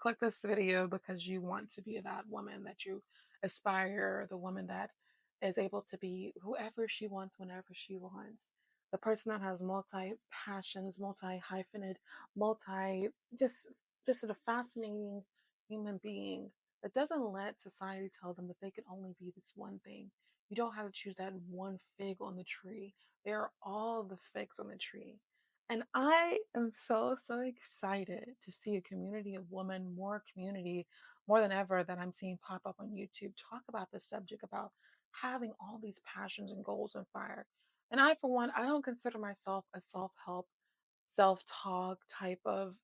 click this video because you want to be that woman that you aspire, the woman that is able to be whoever she wants whenever she wants. The person that has multi passions, multi hyphenate, multi just a fascinating human being that doesn't let society tell them that they can only be this one thing. You don't have to choose that one fig on the tree. They are all the figs on the tree. And I am so excited to see a community of women, more community, more than ever that I'm seeing pop up on YouTube talk about this subject about having all these passions and goals and fire. And I, for one, I don't consider myself a self help, self talk type of,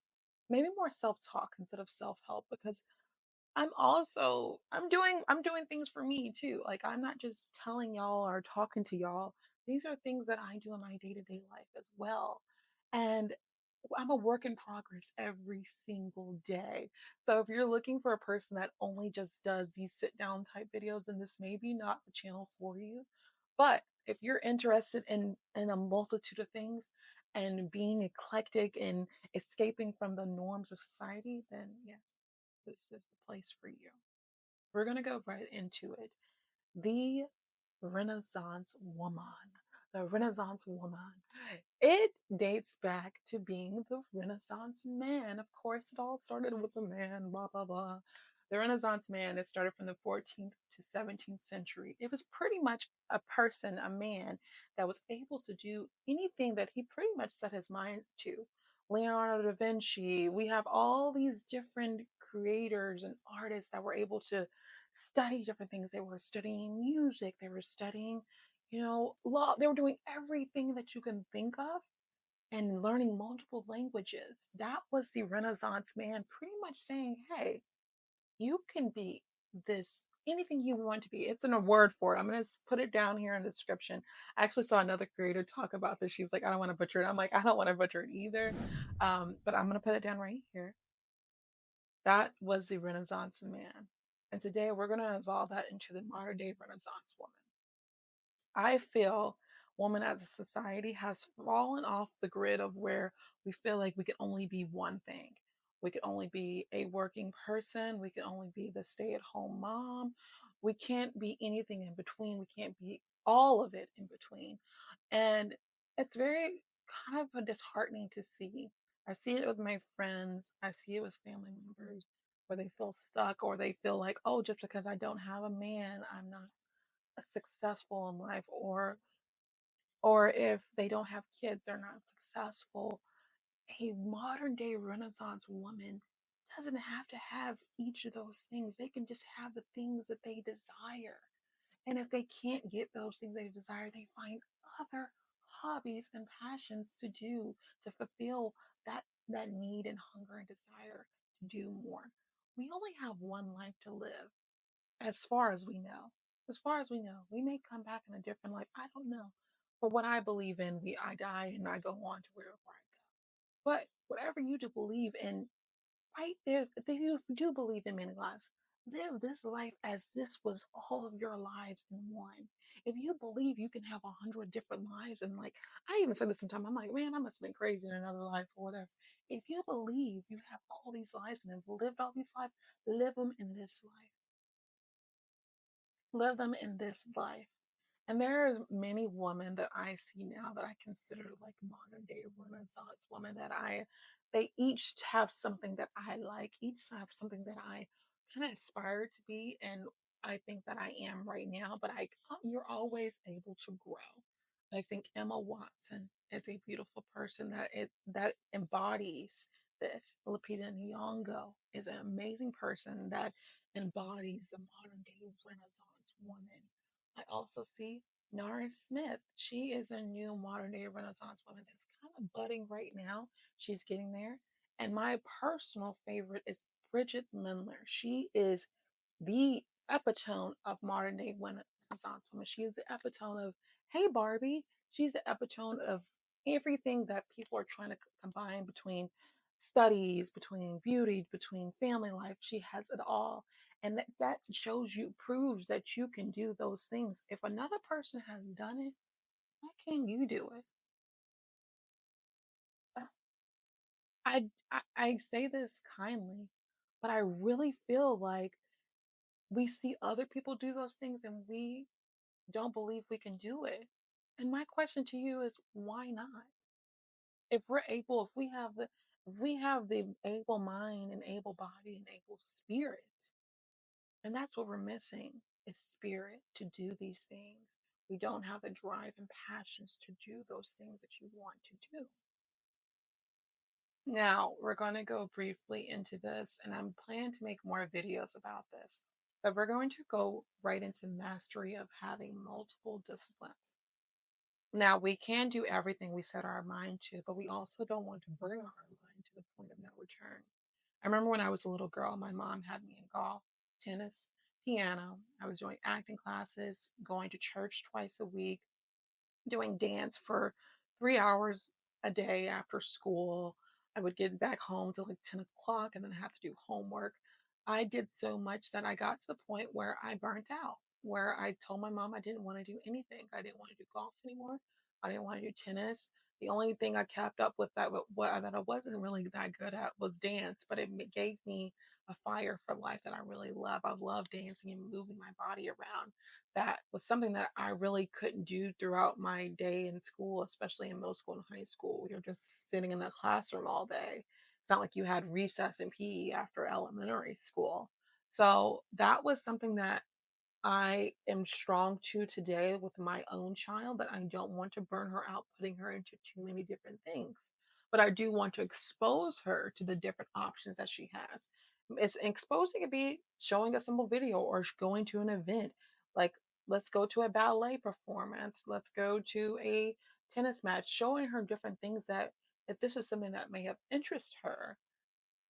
maybe more self talk instead of self help because I'm doing things for me too. Like I'm not just telling y'all or talking to y'all. These are things that I do in my day-to-day life as well. And I'm a work in progress every single day. So if you're looking for a person that only just does these sit down type videos, then this may be not the channel for you. But if you're interested in a multitude of things and being eclectic and escaping from the norms of society, then yes, this is the place for you. We're going to go right into it. The Renaissance woman. The Renaissance woman. It dates back to being the Renaissance man. Of course, it all started with a man, blah, blah, blah. The Renaissance man, it started from the 14th to 17th century. It was pretty much a person, a man, that was able to do anything that he pretty much set his mind to. Leonardo da Vinci, we have all these different creators and artists that were able to study different things. They were studying music, they were studying, law. They were doing everything that you can think of and learning multiple languages. That was the Renaissance man pretty much saying, hey, you can be this anything you want to be. It's in a word for it. I'm going to put it down here in the description. I actually saw another creator talk about this. She's like, I don't want to butcher it. I'm like, I don't want to butcher it either. But I'm going to put it down right here. That was the Renaissance man. And today we're going to evolve that into the modern day Renaissance woman. I feel woman as a society has fallen off the grid of where we feel like we can only be one thing. We can only be a working person. We can only be the stay at home mom. We can't be anything in between. We can't be all of it in between. And it's very kind of disheartening to see. I see it with my friends. I see it with family members where they feel stuck or they feel like, oh, just because I don't have a man, I'm not successful in life, or if they don't have kids they're not successful. A modern day Renaissance woman doesn't have to have each of those things. They can just have the things that they desire, and if they can't get those things they desire, they find other hobbies and passions to do to fulfill that need and hunger and desire to do more. We only have one life to live, as far as we know. As far as we know, we may come back in a different life. I don't know. For what I believe in, I die and I go on to wherever I go. But whatever you do believe in, right there, if you do believe in many lives, live this life as this was all of your lives in one. If you believe you can have 100 different lives, and like I even said this sometimes, I'm like, man, I must have been crazy in another life or whatever. If you believe you have all these lives and have lived all these lives, live them in this life. Live them in this life. And there are many women that I see now that I consider like modern day Renaissance women they each have something that I like, each have something that I kind of aspire to be. And I think that I am right now, but you're always able to grow. I think Emma Watson is a beautiful person that embodies this. Lupita Nyong'o is an amazing person that embodies the modern day Renaissance woman. I also see Nara Smith. She is a new modern day Renaissance woman that's kind of budding right now. She's getting there. And my personal favorite is Bridget Mendler. She is the epitome of modern day Renaissance woman. She is the epitome of, hey, Barbie. She's the epitome of everything that people are trying to combine between studies, between beauty, between family life. She has it all. And that shows you, proves that you can do those things. If another person has done it, why can't you do it? I say this kindly. But I really feel like we see other people do those things and we don't believe we can do it. And my question to you is why not? If we're able, if we have the able mind and able body and able spirit, and that's what we're missing is spirit to do these things. We don't have the drive and passions to do those things that you want to do. Now, we're going to go briefly into this, and I'm planning to make more videos about this. But we're going to go right into mastery of having multiple disciplines. Now, we can do everything we set our mind to, but we also don't want to burn our mind to the point of no return. I remember when I was a little girl, my mom had me in golf, tennis, piano. I was doing acting classes, going to church twice a week, doing dance for 3 hours a day after school. I would get back home till like 10 o'clock and then have to do homework. I did so much that I got to the point where I burnt out, where I told my mom I didn't want to do anything. I didn't want to do golf anymore. I didn't want to do tennis. The only thing I kept up with that I wasn't really that good at was dance, but gave me a fire for life that I really love. I love dancing and moving my body around. That was something that I really couldn't do throughout my day in school, especially in middle school and high school. You're just sitting in the classroom all day. It's not like you had recess and PE after elementary school. So that was something that I am strong to today with my own child, but I don't want to burn her out, putting her into too many different things. But I do want to expose her to the different options that she has. It's exposing it be showing a simple video or going to an event. Like, let's go to a ballet performance, let's go to a tennis match, showing her different things that if this is something that may have interest her,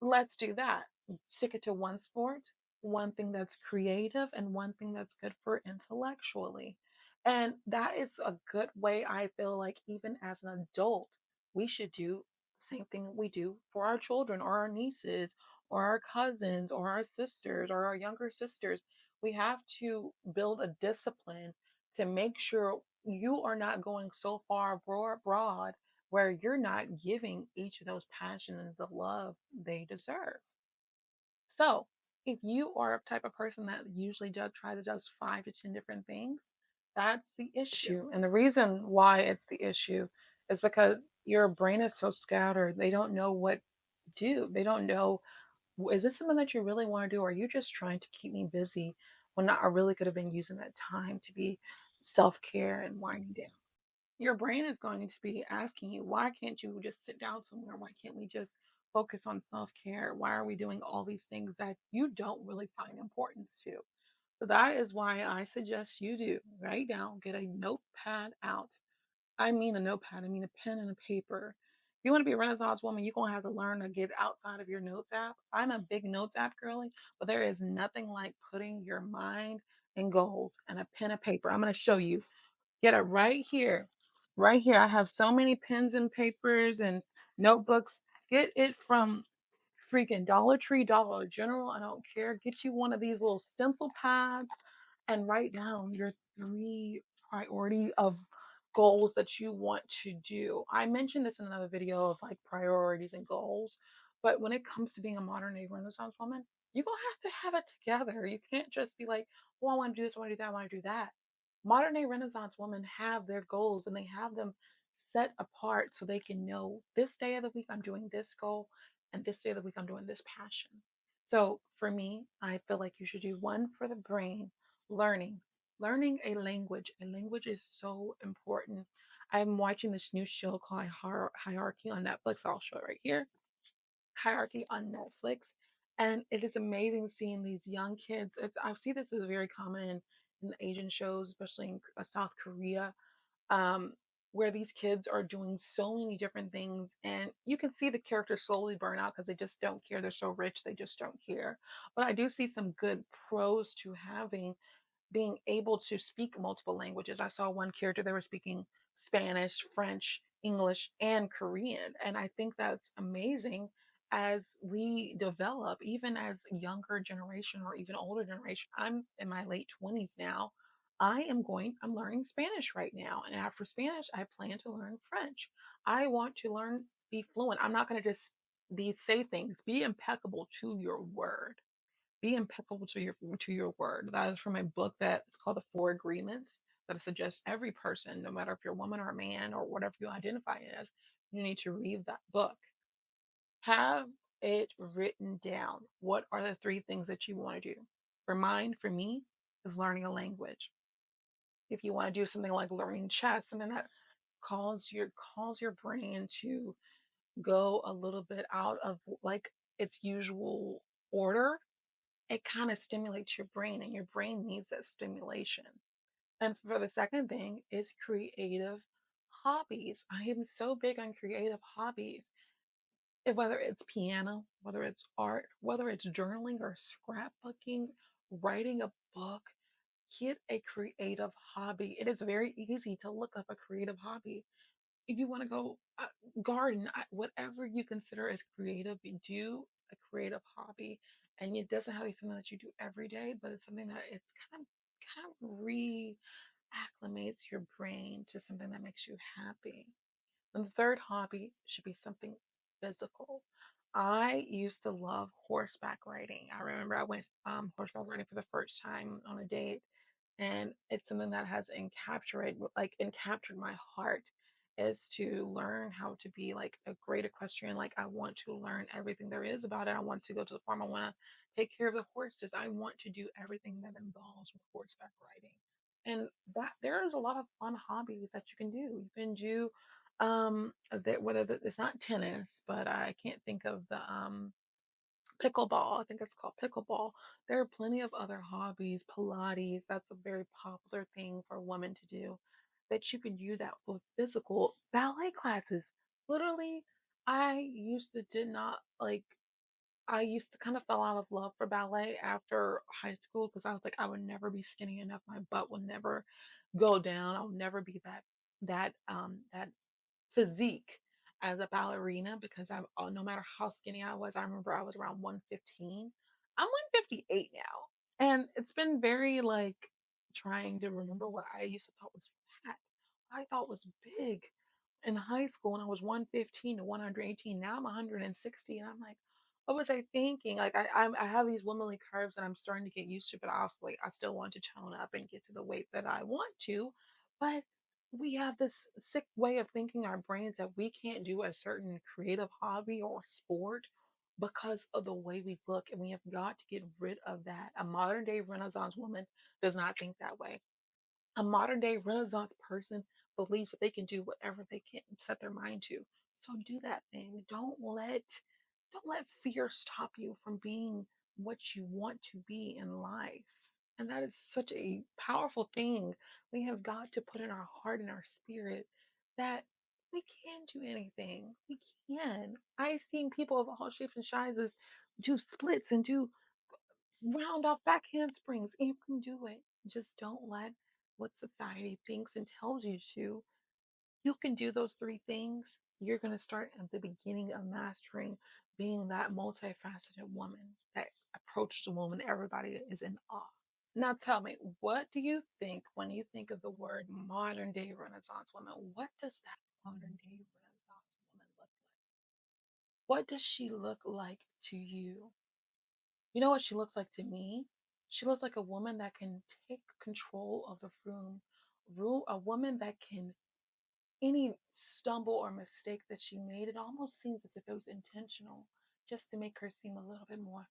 let's do that. Stick it to one sport, one thing that's creative, and one thing that's good for intellectually. And that is a good way, I feel like, even as an adult, we should do the same thing we do for our children or our nieces or our cousins or our sisters or our younger sisters. We have to build a discipline to make sure you are not going so far broad where you're not giving each of those passions the love they deserve. So, if you are a type of person that usually tries to does 5 to 10 different things, that's the issue. And the reason why it's the issue is because your brain is so scattered. They don't know what to do. They don't know, is this something that you really want to do? Or are you just trying to keep me busy when I really could have been using that time to be self care and winding down? Your brain is going to be asking you, why can't you just sit down somewhere? Why can't we just focus on self care? Why are we doing all these things that you don't really find importance to? So that is why I suggest you do right now get a notepad out. I mean a notepad, I mean a pen and a paper. If you want to be a Renaissance woman, you're going to have to learn to get outside of your notes app. I'm a big notes app girly, but there is nothing like putting your mind and goals and a pen and paper. I'm going to show you. Get it right here. Right here. I have so many pens and papers and notebooks. Get it from freaking Dollar Tree, Dollar General. I don't care. Get you one of these little stencil pads and write down your 3 priority of goals that you want to do. I mentioned this in another video of like priorities and goals, but when it comes to being a modern day Renaissance woman, you're gonna have to have it together. You can't just be like, oh, I want to do this, I want to do that, I want to do that. Modern day Renaissance women have their goals and they have them set apart so they can know this day of the week I'm doing this goal and this day of the week I'm doing this passion. So for me, I feel like you should do one for the brain, learning. Learning a language. A language is so important. I'm watching this new show called Hierarchy on Netflix. I'll show it right here. Hierarchy on Netflix. And it is amazing seeing these young kids. I see this is very common in Asian shows, especially in South Korea, um, where these kids are doing so many different things. And you can see the characters slowly burn out because they just don't care. They're so rich, they just don't care. But I do see some good pros to having being able to speak multiple languages. I saw one character they were speaking Spanish, French, English, and Korean. And I think that's amazing as we develop, even as a younger generation or even older generation. I'm in my late 20s now. I'm learning Spanish right now. And after Spanish, I plan to learn French. I want to learn, be fluent. I'm not going to just say things, be impeccable to your word. Be impeccable to your word. That is from a book that's called The Four Agreements that I suggest every person, no matter if you're a woman or a man or whatever you identify as, you need to read that book. Have it written down. What are the three things that you want to do? For mine, for me, is learning a language. If you want to do something like learning chess, something that calls your brain to go a little bit out of like its usual order, it kind of stimulates your brain, and your brain needs that stimulation. And for the second thing is creative hobbies. I am so big on creative hobbies. Whether it's piano, whether it's art, whether it's journaling or scrapbooking, writing a book, get a creative hobby. It is very easy to look up a creative hobby. If you want to go garden, whatever you consider as creative, you do a creative hobby, and it doesn't have to be something that you do every day, but it's something that it's kind of reacclimates your brain to something that makes you happy. And the third hobby should be something physical. I used to love horseback riding. I remember I went horseback riding for the first time on a date, and it's something that has encaptured my heart, is to learn how to be like a great equestrian. Like, I want to learn everything there is about it. I want to go to the farm. I want to take care of the horses. I want to do everything that involves with horseback riding. And that there's a lot of fun hobbies that you can do. You can do that, whatever, it's not tennis, but I can't think of the pickleball. I think it's called pickleball. There are plenty of other hobbies. Pilates, that's a very popular thing for women to do. That you can do that with physical ballet classes. Literally, I used to did not like. I used to kind of fell out of love for ballet after high school because I was like, I would never be skinny enough. My butt would never go down. I'll never be that physique as a ballerina because no matter how skinny I was, I remember I was around 115. I'm 158 now. And it's been very like trying to remember what I used to thought was fat. I thought was big in high school when I was 115 to 118. Now I'm 160, and I'm like, what was I thinking? Like I have these womanly curves that I'm starting to get used to, but I also like I still want to tone up and get to the weight that I want to. But we have this sick way of thinking our brains that we can't do a certain creative hobby or sport because of the way we look, and we have got to get rid of that. A modern day Renaissance woman does not think that way. A modern day Renaissance person believes that they can do whatever they can set their mind to. So do that thing. Don't let fear stop you from being what you want to be in life. And that is such a powerful thing. We have got to put in our heart and our spirit that we can do anything. We can. I've seen people of all shapes and sizes do splits and do round off back handsprings. You can do it. Just don't let what society thinks and tells you to. You can do those three things. You're going to start at the beginning of mastering being that multifaceted woman that approaches a woman everybody is in awe. Now tell me, what do you think when you think of the word modern day Renaissance woman? What does that modern day Renaissance woman look like? What does she look like to you? You know what she looks like to me? She looks like a woman that can take control of the room, a woman that can, any stumble or mistake that she made, it almost seems as if it was intentional just to make her seem a little bit more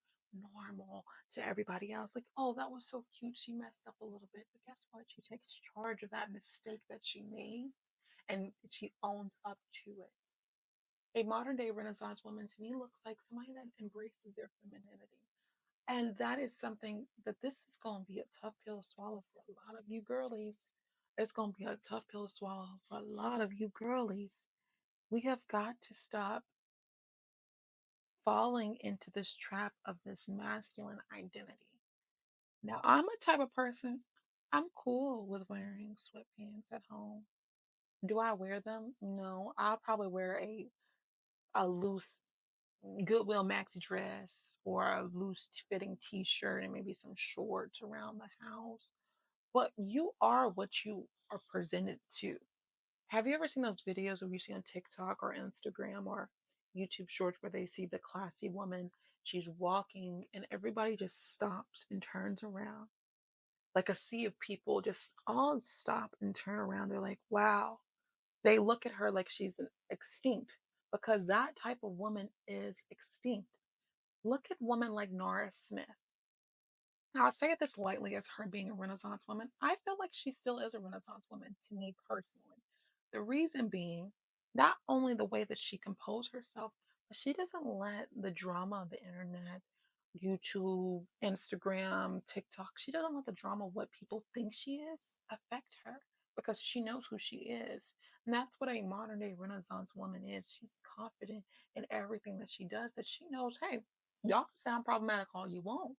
normal to everybody else. Like, oh, that was so cute. She messed up a little bit. But guess what? She takes charge of that mistake that she made, and she owns up to it. A modern day Renaissance woman to me looks like somebody that embraces their femininity. And that is something that this is going to be a tough pill to swallow for a lot of you girlies. It's going to be a tough pill to swallow for a lot of you girlies. We have got to stop falling into this trap of this masculine identity. Now, I'm a type of person, I'm cool with wearing sweatpants at home. Do I wear them? No. I'll probably wear a loose Goodwill maxi dress or a loose fitting t-shirt and maybe some shorts around the house. But you are what you are presented to. Have you ever seen those videos where you see on TikTok or Instagram or YouTube shorts where they see the classy woman. She's walking, and everybody just stops and turns around. Like a sea of people just all stop and turn around. They're like, wow. They look at her like she's extinct because that type of woman is extinct. Look at women like Nora Smith. Now, I say this lightly as her being a Renaissance woman. I feel like she still is a Renaissance woman to me personally. The reason being, not only the way that she composed herself, but she doesn't let the drama of the internet, YouTube, Instagram, TikTok, she doesn't let the drama of what people think she is affect her because she knows who she is. And that's what a modern day Renaissance woman is. She's confident in everything that she does, that she knows, hey, y'all can sound problematic all you want,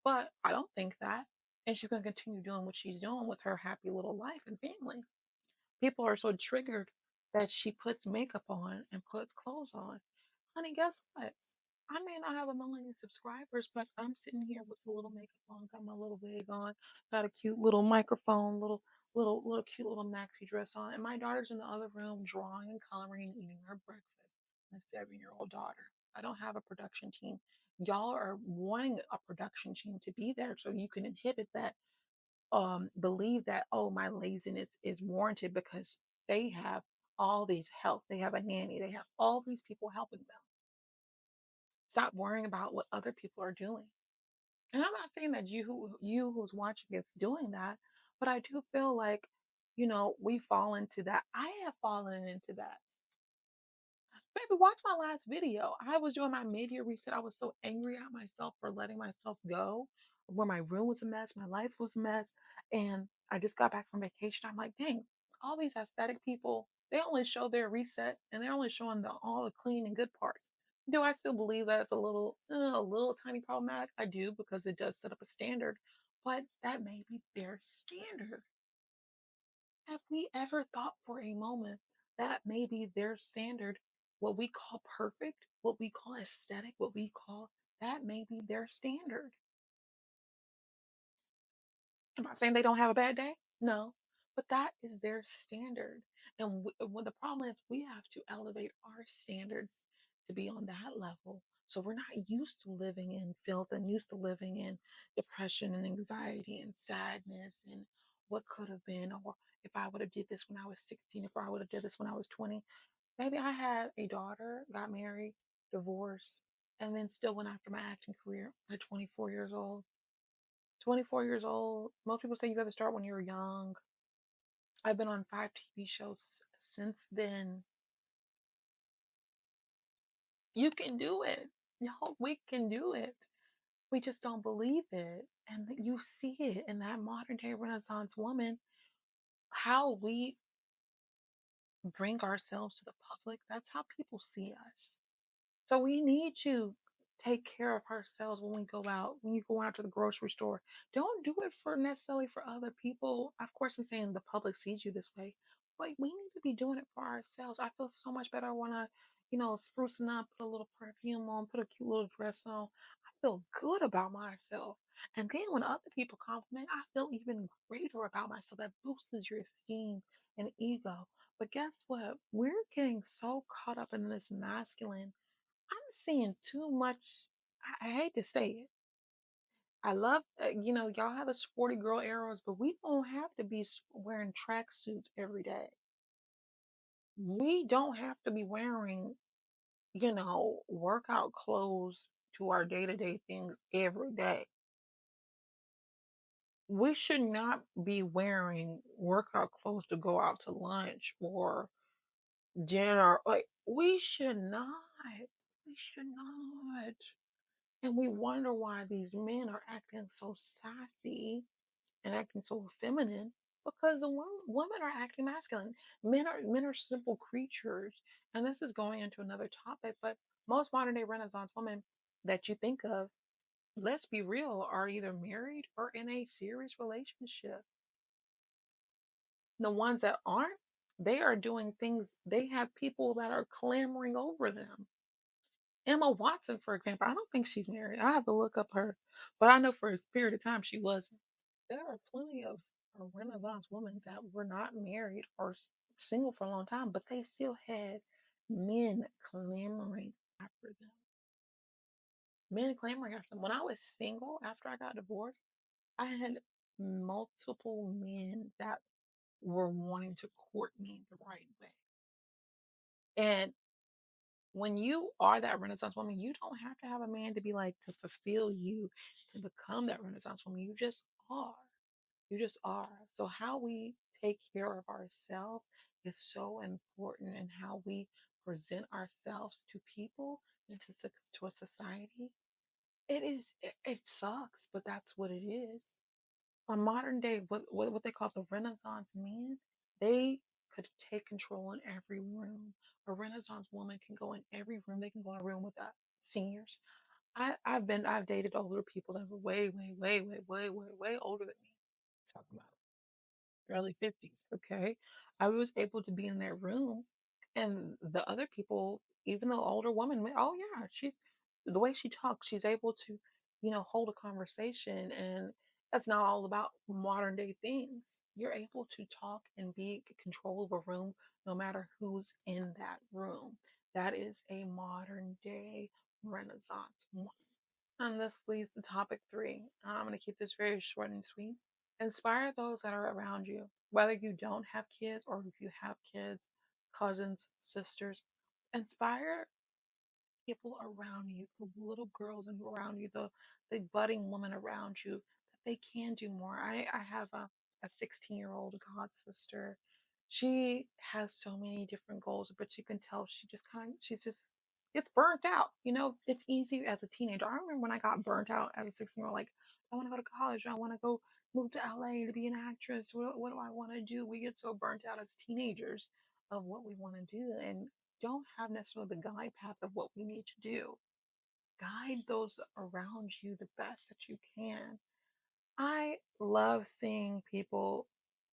but I don't think that. And she's going to continue doing what she's doing with her happy little life and family. People are so triggered that she puts makeup on and puts clothes on. Honey, guess what? I may not have 1 million subscribers, but I'm sitting here with a little makeup on, got my little wig on, got a cute little microphone, little cute little maxi dress on, and my daughter's in the other room drawing and coloring and eating her breakfast. My 7-year-old daughter. I don't have a production team. Y'all are wanting a production team to be there so you can inhibit that, believe that, oh, my laziness is warranted because they have all these help. They have a nanny. They have all these people helping them. Stop worrying about what other people are doing. And I'm not saying that you who's watching is doing that, but I do feel like, we fall into that. I have fallen into that. Baby, watch my last video. I was doing my mid-year reset. I was so angry at myself for letting myself go, where my room was a mess, my life was a mess, and I just got back from vacation. I'm like, dang, all these aesthetic people, they only show their reset and they're only showing all the clean and good parts. Do I still believe that it's a little tiny problematic? I do, because it does set up a standard, but that may be their standard. Have we ever thought for a moment that maybe their standard, what we call perfect, what we call aesthetic, what we call, that may be their standard? Am I saying they don't have a bad day? No, but that is their standard. And when the problem is, we have to elevate our standards to be on that level. So we're not used to living in filth and used to living in depression and anxiety and sadness and what could have been, or if I would have did this when I was 16, if I would have did this when I was 20. Maybe I had a daughter, got married, divorced, and then still went after my acting career at 24 years old. 24 years old. Most people say you got to start when you're young. I've been on 5 TV shows since then. You can do it. Y'all, we can do it. We just don't believe it. And you see it in that modern day Renaissance woman, how we bring ourselves to the public. That's how people see us. So we need to take care of ourselves when we go out, when you go out to the grocery store. Don't do it for necessarily for other people. Of course, I'm saying the public sees you this way, but we need to be doing it for ourselves. I feel so much better when I, sprucing up, put a little perfume on, put a cute little dress on. I feel good about myself. And then when other people compliment, I feel even greater about myself. That boosts your esteem and ego. But guess what? We're getting so caught up in this masculine. I'm seeing too much. I hate to say it. I love, y'all have the sporty girl arrows, but we don't have to be wearing tracksuits every day. We don't have to be wearing, workout clothes to our day to day things every day. We should not be wearing workout clothes to go out to lunch or dinner. Like, we should not. We should not. And we wonder why these men are acting so sassy and acting so feminine, because the women are acting masculine. Men are simple creatures. And this is going into another topic, but most modern day Renaissance women that you think of, let's be real, are either married or in a serious relationship. The ones that aren't, they are doing things, they have people that are clamoring over them. Emma Watson, for example, I don't think she's married. I have to look up her, but I know for a period of time she wasn't. There are plenty of Renaissance women that were not married or single for a long time, but they still had men clamoring after them. Men clamoring after them. When I was single after I got divorced, I had multiple men that were wanting to court me the right way. And when you are that Renaissance woman, you don't have to have a man to be like to fulfill you to become that Renaissance woman. You just are. You just are. So how we take care of ourselves is so important, and how we present ourselves to people and to a society. It sucks, but that's what it is. On modern day, what they call the Renaissance men, they could take control in every room. A Renaissance woman can go in every room. They can go in a room with seniors. I've dated older people that were way older than me. Talking about early 50s. Okay. I was able to be in that room, and the other people, even the older woman, oh yeah, she's the way she talks, she's able to, hold a conversation. And that's not all about modern day things. You're able to talk and be in control of a room no matter who's in that room. That is a modern day Renaissance woman. And this leads to topic three. I'm going to keep this very short and sweet. Inspire those that are around you, whether you don't have kids or if you have kids, cousins, sisters. Inspire people around you, the little girls and around you, the budding women around you, that they can do more. I have a 16-year-old god sister. She has so many different goals, but you can tell she's just gets burnt out. It's easy as a teenager. I remember when I got burnt out as a 16-year-old, like, I want to go to college, I want to go move to LA to be an actress. What do I want to do? We get so burnt out as teenagers of what we want to do, and don't have necessarily the guide path of what we need to do. Guide those around you the best that you can. I love seeing people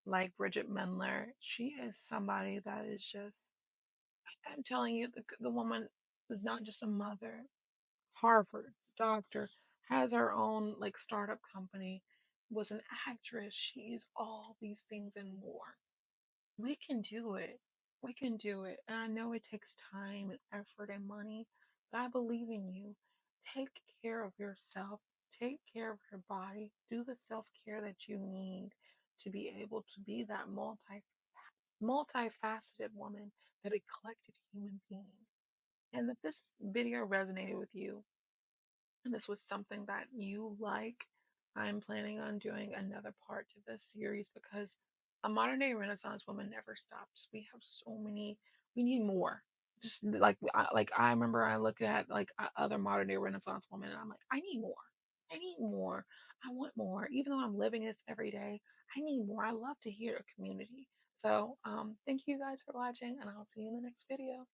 like Bridget Mendler. She is somebody that is just, I'm telling you, the woman is not just a mother, Harvard doctor, has her own like startup company, was an actress. She's all these things and more. We can do it. We can do it. And I know it takes time and effort and money, but I believe in you. Take care of yourself. Take care of your body. Do the self-care that you need to be able to be that multifaceted woman, that eclectic human being. And if this video resonated with you, and this was something that you like, I'm planning on doing another part to this series, because a modern day Renaissance woman never stops. We have so many, we need more. Just like I remember I looked at like other modern day Renaissance women, and I'm like, I need more. I need more. I want more. Even though I'm living this every day, I need more. I love to hear a community. So thank you guys for watching, and I'll see you in the next video.